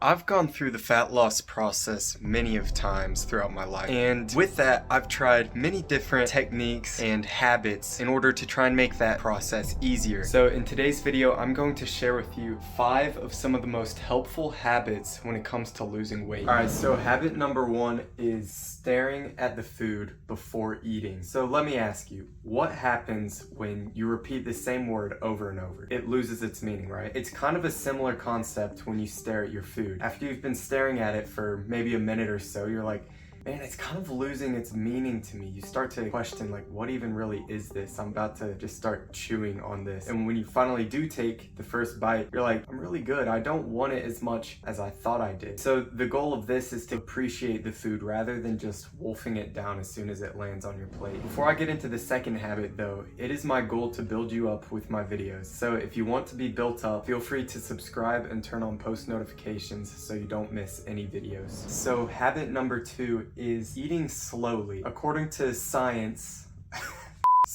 I've gone through the fat loss process many of times throughout my life, and with that I've tried many different techniques and habits in order to try and make that process easier. So in today's video I'm going to share with you 5 of some of the most helpful habits when it comes to losing weight. Alright, so habit number 1 is staring at the food before eating. So let me ask you, what happens when you repeat the same word over and over? It loses its meaning, right? It's kind of a similar concept when you stare at your food. After you've been staring at it for maybe a minute or so, you're like, man, it's kind of losing its meaning to me. You start to question, like, what even really is this? I'm about to just start chewing on this. And when you finally do take the first bite, you're like, I'm really good. I don't want it as much as I thought I did. So the goal of this is to appreciate the food rather than just wolfing it down as soon as it lands on your plate. Before I get into the second habit though, it is my goal to build you up with my videos. So if you want to be built up, feel free to subscribe and turn on post notifications so you don't miss any videos. So habit number 2 is eating slowly. According to science,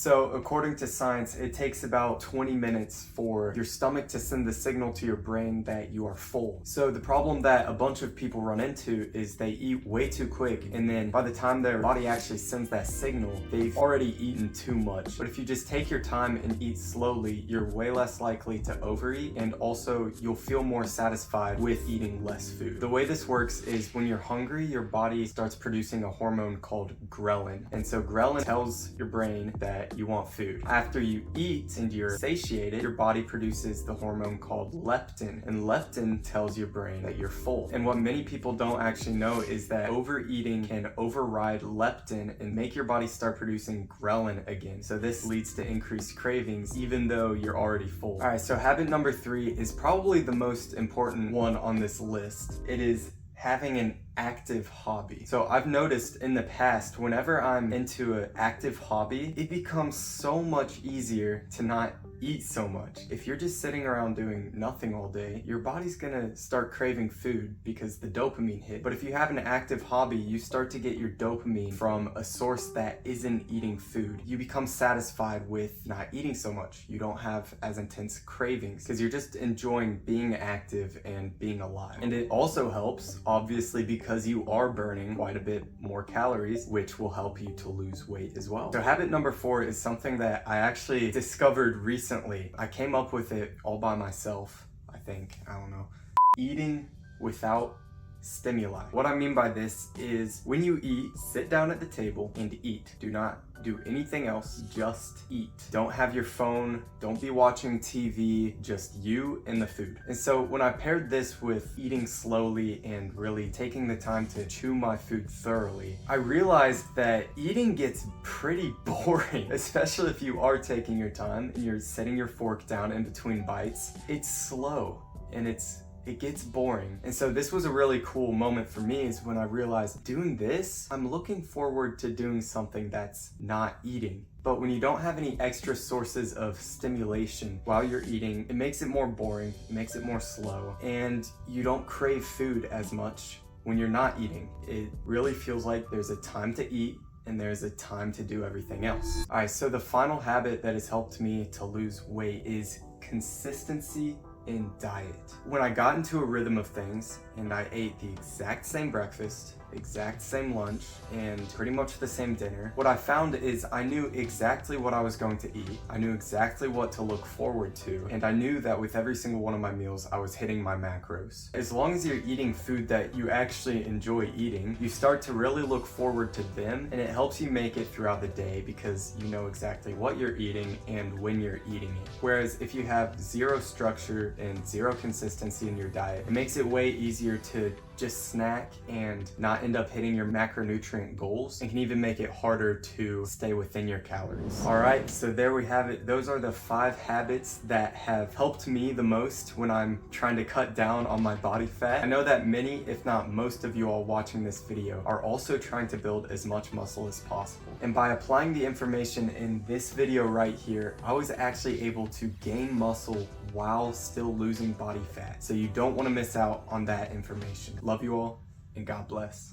it takes about 20 minutes for your stomach to send the signal to your brain that you are full. So the problem that a bunch of people run into is they eat way too quick, and then by the time their body actually sends that signal, they've already eaten too much. But if you just take your time and eat slowly, you're way less likely to overeat, and also you'll feel more satisfied with eating less food. The way this works is when you're hungry, your body starts producing a hormone called ghrelin. And so ghrelin tells your brain that you want food. After you eat and you're satiated, your body produces the hormone called leptin, and leptin tells your brain that you're full. And what many people don't actually know is that overeating can override leptin and make your body start producing ghrelin again. So this leads to increased cravings even though you're already full. Alright, so habit number 3 is probably the most important one on this list. It is having an active hobby. So I've noticed in the past, whenever I'm into an active hobby, it becomes so much easier to not eat so much. If you're just sitting around doing nothing all day, your body's gonna start craving food because the dopamine hit. But if you have an active hobby, you start to get your dopamine from a source that isn't eating food. You become satisfied with not eating so much. You don't have as intense cravings because you're just enjoying being active and being alive. And it also helps, obviously, because you are burning quite a bit more calories, which will help you to lose weight as well. So habit number 4 is something that I actually discovered recently. I came up with it all by myself, I think. I don't know. Eating without stimuli. What I mean by this is when you eat, sit down at the table and eat. Do not do anything else, just eat. Don't have your phone, don't be watching TV, just you and the food. And so when I paired this with eating slowly and really taking the time to chew my food thoroughly, I realized that eating gets pretty boring, especially if you are taking your time and you're setting your fork down in between bites. It's slow and it gets boring. And so this was a really cool moment for me, is when I realized doing this, I'm looking forward to doing something that's not eating. But when you don't have any extra sources of stimulation while you're eating, it makes it more boring, it makes it more slow, and you don't crave food as much when you're not eating. It really feels like there's a time to eat and there's a time to do everything else. Alright, so the final habit that has helped me to lose weight is consistency in diet. When I got into a rhythm of things and I ate the exact same breakfast, exact same lunch, and pretty much the same dinner, what I found is I knew exactly what I was going to eat. I knew exactly what to look forward to, and I knew that with every single one of my meals I was hitting my macros. As long as you're eating food that you actually enjoy eating, you start to really look forward to them, and it helps you make it throughout the day because you know exactly what you're eating and when you're eating it. Whereas if you have zero structure and zero consistency in your diet, it makes it way easier to just snack and not end up hitting your macronutrient goals, and can even make it harder to stay within your calories. Alright, so there we have it. Those are the 5 habits that have helped me the most when I'm trying to cut down on my body fat. I know that many, if not most of you all watching this video, are also trying to build as much muscle as possible. And by applying the information in this video right here, I was actually able to gain muscle while still losing body fat. So you don't want to miss out on that information. Love you all, and God bless.